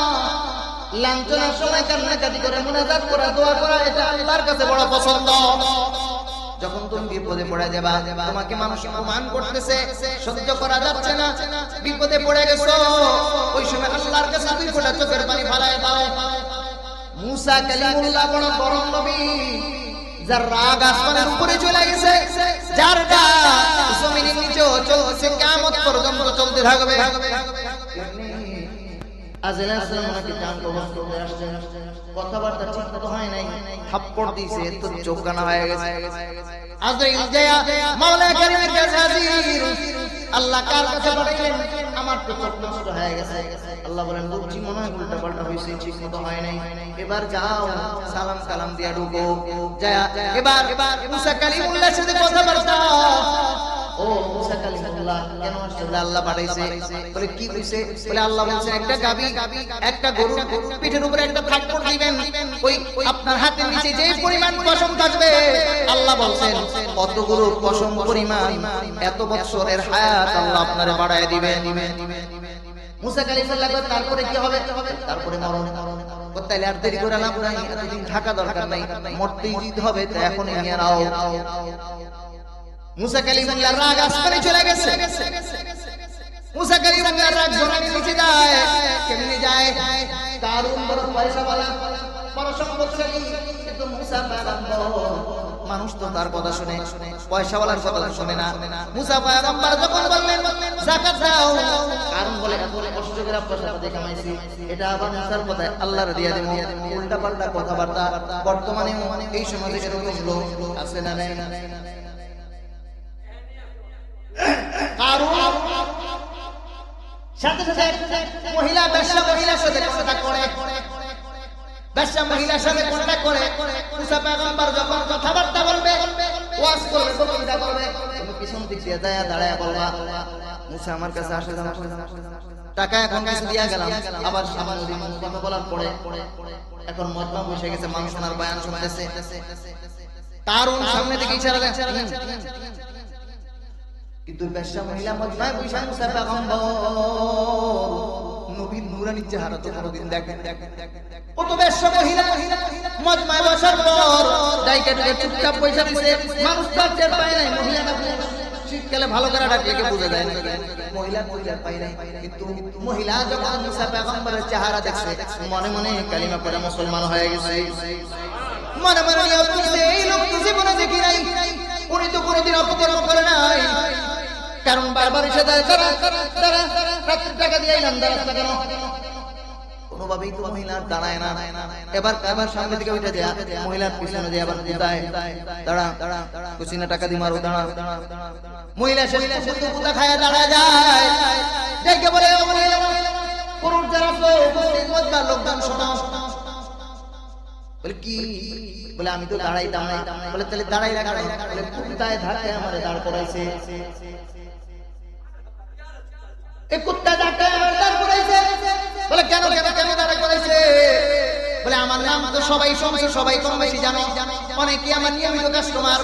লাঞ্ছনার সময় কান্নাকাটি করে মুনাজাত করা, দোয়া করা, এটা আল্লাহর কাছে বড় পছন্দ। যখন তুমি বিপদে পড়ে যাবা, তোমাকে মানুষ অপমান করতেছে, সহ্য করা যাচ্ছে না, বিপদে পড়ে গেছো, ওই সময় আল্লাহর কাছে দুই ফোঁটা চোখের পানি ফেলায় দাও। মুসা কালিমুল্লাহ বড় বড় নবী, যার রাগ আসমানের উপরে চলে গেছে, যার রাগ জমিনের নিচেও চলছে, কিয়ামত পর্যন্ত চলতে থাকবে। আজরাইল সালাম ওনাকে জান কবজ করতে আসছেন, কথাবার্তা ঠিক মতো হয় নাই, থাপ্পড় দিয়েছে, তো চোখ কানা হয়ে গেছে। আজরাইল যায় মাওলা কারীমের কাছে হাজির। আল্লাহ কার কাছে পাঠাইলেন? আমার তো চোখ নষ্ট হয়ে গেছে। আল্লাহ বলেন, বুঝছি মনে হয় উল্টা পাল্টা হয়েছে, ঠিক মতো হয় নাই, এবার যাও সালাম কালাম দিয়া ঢুকো। যায় এবার মুসা কালিমুল্লাহর সাথে কথাবার্তা। ও মুসা কালিমুল্লাহ কেন আসছে? আল্লাহ পাঠাইছে। বলে কি হইছে? বলে আল্লাহ বলছে, একটা গাবি, একটা গরু পিঠের উপরে একটা থাপ্পড় দিবেন, ওই আপনার হাতের নিচে যে পরিমাণ পশম থাকবে, আল্লাহ বলছেন কতগুলো পশম পরিমাণ, এত বছরের হায়াত আল্লাহ আপনারে বাড়ায় দিবেন। মুসা কালিমুল্লাহ কয়, তারপরে কি হবে? তারপরে মরণ। তাইলে আর দেরি করে লাভ নাই, এতদিন থাকা দরকার নাই, মরতেই জিত হবে, তো এখনই নিয়ে নাও। মুসা কালিমুল্লাহর রাগ আসমানে চলে গেছে। মুসা কালিমুল্লাহর রাগ জমিনে নিচে যায়। কেমনে যায়? কারুন বড় পয়সাওয়ালা, বড় সম্পদশালী, কিন্তু মুসা পয়গম্বর, মানুষ তো তার কথা শুনে, পয়সাওয়ালার কথা শুনে না। মুসা পয়গম্বর যখন বললেন যাকাত দাও, কারণ বলে এত কষ্ট করে পয়সা কামাইছি, এটা আবার মুসার কথায় আল্লাহর দিয়া দেব। উল্টা পাল্টা কথাবার্তা বর্তমানে এই সমাজে এরকম লোক আছে না নাই? সাথে সাথে মহিলা ব্যবসা, মহিলার সাথে কথা করে, ব্যবসা মহিলার সাথে কন্টাক্ট করে। মুসা পয়গম্বর যখন কথাবার্তা বলবে, ওয়াজ করবে, বক্তৃতা করবে, তুমি পিছন দিক দিয়ে দাঁড়ায় বলবা, মুসা আমার কাছে আসে, টাকা এখন কিছু দিয়া গেলাম, আবার সামনে কথা বলার পরে এখন মজমা বসে গেছে, মানুষ ওনার বয়ান শুনতেছে, কারণ সামনে থেকে ইশারা দেয়, কিন্তু ব্যবসা মহিলা মজমায় বসে মুসা পয়গম্বর নবীর নূরানি চেহারা তো কোনদিন দেখেন। কত ব্যবসা মহিলা মজমায় বসার পর ডাইকা চুপচাপ পয়সা দিছে, মানুষ তো টের পায় নাই মহিলাটা শীতকালে ভালো করে ডাকলে কে বোঝা যায় না মহিলা পাই নাই কিন্তু মহিলা যখন মুসা পয়গম্বরের চেহারা দেখছে মনে মনে কালিমা পড়ে মুসলমান হয়ে গেছে মনে মনে নিয়ত করছে এই লোক তো জীবনে দেখি নাই উনি তো কোনোদিন অপকর্ম করে নাই কারণ বারবার এসে তারা রাত্রির টাকা দিয়ে এলাম রাস্তা কেন কোনোভাবেই তো মহিলা দাঁড়ায় না এবার সামনে দিকে উঠে দেয়া মহিলার পিছনে দিয়ে আবার কোথায় দাঁড়া কুচিনা টাকা দিয়ে মারো দাঁড়া মহিলা শরীরে শুধু কোথা খায়া দাঁড়া যায় দেখে বলে পুরুষ যারা মধ্যকার লোকজন শোনাও বলে কি বলে আমি তো দাঁড়াইতাম না বলে তাহলে দাঁড়াই রাখা বলে কোথায় ধাক্কে আমারে দাঁড় করাইছে এই কুত্তা ধাক্কে আমার দাঁড় করাইছে বলে কেন দাঁড়া করাইছে বলে আমার নাম তো সবাই শুনছে সবাই কম বেশি জানো অনেকে আমার নিয়মিত কাস্টমার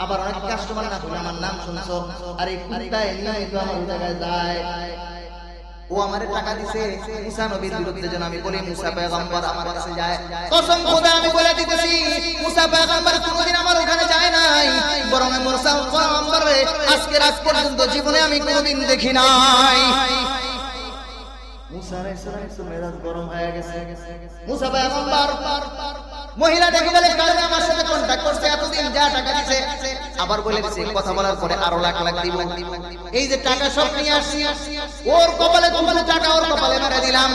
আবার অনেক কাস্টমার না বলে আমার নাম শুনছো আর এই কুত্তায় নিয়মিত আমার জায়গায় যায় ও আমারে টাকা দিছে মুসা নবীর বিরুদ্ধে যেন আমি বলি মুসা পয়গম্বর আমার কাছে যায় কসম খোদা আমি বলে দিতেছি মুসা পয়গম্বর কোনোদিন আমার ওখানে যায় নাই বরং মুসা পয়গম্বর আজকে রাত পর্যন্ত জীবনে আমি কোনোদিন দেখি নাই মুসা আলাইহিস সালাম তো মেজাজ গরম হয়ে গেছে মুসা পয়গম্বর মহিলা দেখে বলে কারণ আমার সাথে কন্টাক্ট করছে এতদিন যা টাকা দিছে আবার বলে দিছে কথা বলার পরে আরো লাখ লাখ দিব এই যে টাকা সব নিয়ে আসছি ওর কপালে টাকা ওর কপালে মেরে দিলাম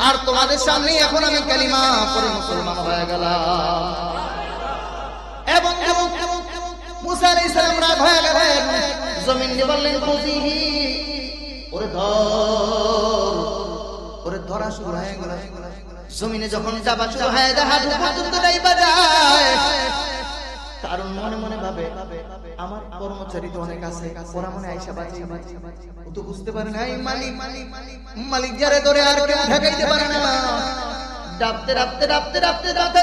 আর তোমাদের সামনে এখন আমি কালিমা পড়ে মুসলমান হয়ে গেলাম এবং মুসা আলাইহিস সালাম রাগ হয়ে গেলেন জমিন দিয়ে বললেন খুজিহি ওরে ধরা শুরু হয়ে গেল জমিনে যখন যাবা শুরু হয়ে যায় হাঁটু পর্যন্ত যাইবা যায় কারণ মনে মনে ভাবে আমার কর্মচারী তো অনেক আছে ওরা মনে আইসা বাঁচি ও তো বুঝতে পারে না এই মালিক যারে ধরে আর কেউ ঠেকাইতে পারে না ডাবতে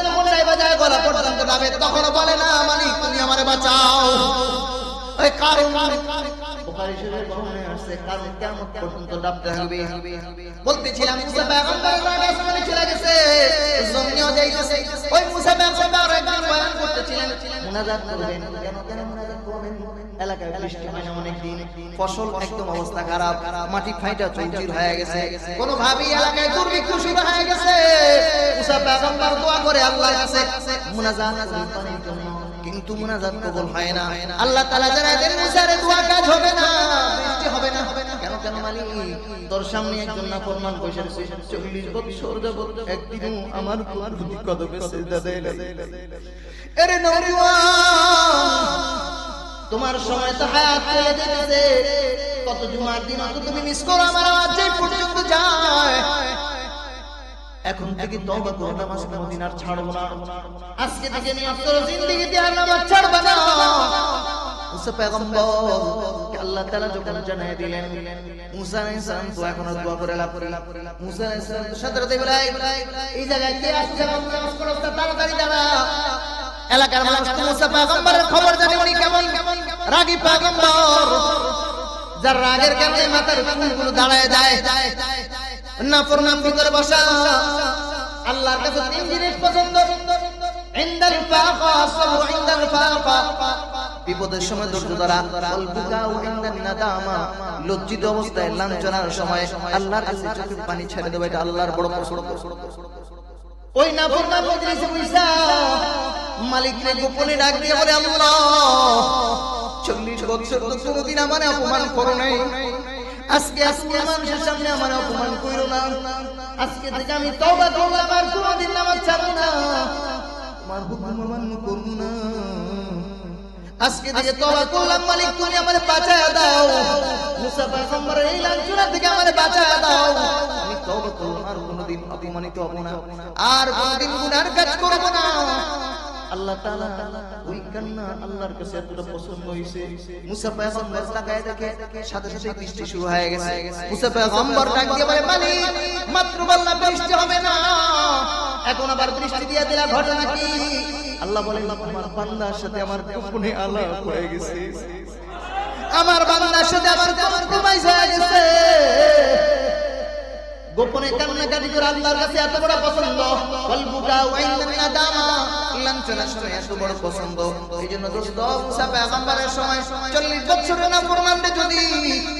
যখন যাইবা যায় গলা পর্যন্ত যাবে তখন বলে না মালিক তুমি আমারে বাঁচাও ওই কারণ বুখারী শরীফে বর্ণনা আছে কারণ কিয়ামত পর্যন্ত ডাবতে হবে বলতেছিলাম মুসা পয়গম্বর আসমানে চলে গেছে জমিনেও যাইতেছে ওই মুসা পয়গম্বর একদিন বয়ান করতেছিলেন মুনাজাত করবেন কেন মুনাজাত করবেন এলাকায় বৃষ্টি হয় না অনেক দিন ফসল একদম অবস্থা খারাপ মাটি ফাইটা চৌচির হয়ে গেছে কোনো ভাবি এলাকায় দুর্ভিক্ষ শুরু হয়ে গেছে মুসা পয়গম্বর দোয়া করে আল্লাহর কাছে মুনাজাত করার জন্য কিন্তু মুনাজাত কবুল হয় না আল্লাহ তাআলা জানায় দেন মুসার দোয়া কাজ হবে না বৃষ্টি হবে না কেন মালিক তোর সামনে একজন নাফরমান বসে আছে 40 বছর যাবত একদিনও আমার প্রতি কদমে সিজদা দেয় না আরে নওরিওয়ান তোমার সময় তো হায়াত চলে যেতেছে কত জুমার দিন অত তুমি মিস করো আমার আওয়াজ যে পর্যন্ত যায় এখন থেকে তওবা করো নামাজ কোনদিন আর ছাড়বো না আজকে থেকে নিয়ত করো জিন্দেগিতে আর নামাজ ছাড়বা না মুসা পয়গম্বর আল্লাহ তাআলা যখন জানায় দিলেন মুসা আলাইহিস সালাম তো এখন দোয়া করে লাভ মুসা আলাইহিস সালাম সাথে বলে এই জায়গায় কে আসছে নামাজ পড়ো তাড়াতাড়ি দাঁড়া এলাকার মানুষ মুসা পয়গম্বরের খবর জানে উনি কেমন রাগী পয়গম্বর যার রাগের কারণে মাথার চুলগুলো দাঁড়ায় যায় নাফরমান ভিতরে বসা আল্লাহর কাছে তিন জিনিস পছন্দ ইনদাল ফাকা সাবু ইনদাল ফাকা বিপদের সময় ধৈর্য ধরা ওয়াল বুকাউ ইনদান নাদামা লজ্জিত অবস্থায় লাঞ্ছনার সময় আল্লাহর কাছে চোখের পানি ছেড়ে দেবে এটা আল্লাহর বড় পছন্দ ওই নাফরমান মজলিসে বসা মালিককে গোপনে ডাক দিয়ে বলে আল্লাহ 40 বছর তো কোনোদিন আমারে অপমান করো নাই আজকে মানুষের সামনে আমার অপমান কইরো না আজকে থেকে আমি তওবা করলাম আর কোনোদিন নামাজ ছাড়ব না তোমার হুকুম অমান্য করব না আজকে থেকে তওবা করলাম মালিক তুমি আমারে বাঁচায়া দাও মুসা পয়গম্বরের এই লাঞ্ছনা থেকে আমারে বাঁচায়া দাও আমি তওবা করলাম আর কোনোদিন অপমানিত হব না আর কোনোদিন গুনার কাজ করব না আল্লাহ তাআলা ওই কান্না আল্লাহর কাছে এতটা পছন্দ হইছে মুসা পয়গম্বর তাকায় দেখে সাথে সাথে বৃষ্টি শুরু হয়ে গেছে মুসা পয়গম্বর ডাক দিয়ে বলে মালিক মাত্র বললা বৃষ্টি হবে না এখন আবার বৃষ্টি দিয়ে দিলা ঘটনা কি আল্লাহ বলেন আমার বান্দার সাথে আমার গোপনে আলাপ হয়ে গেছে আমার বান্দার সাথে আমার কম্প্রোমাইজ হয়ে গেছে গোপনে কান্নাকাটি করে আল্লাহর কাছে এত বড় পছন্দ, কলবুকা ওয়াইন্দান নাদামা, লাঞ্ছনার সময় এত বড় পছন্দ। এইজন্য দোস্ত মুসা পয়গম্বরের সময় 40 বছরের নাফরমানকে যদি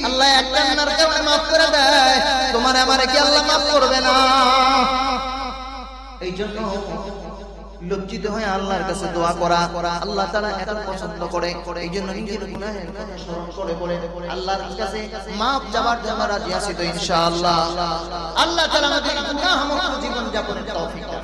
আল্লাহ এক কান্নার কারণে maaf করে দেয়, তোমার আমারে কি আল্লাহ maaf করবে না? এইজন্য লজ্জিত হয়ে আল্লাহর কাছে দোয়া করা আল্লাহ তাআলা এত পছন্দ করে। এইজন্য নিজের গুনাহের কথা স্মরণ করে আল্লাহর কাছে maaf চাওয়ার জন্য রাজি আছি তো ইনশাআল্লাহ। আল্লাহ তাআলা আমাদের গুনাহমুক্ত জীবন যাপনের তৌফিক দান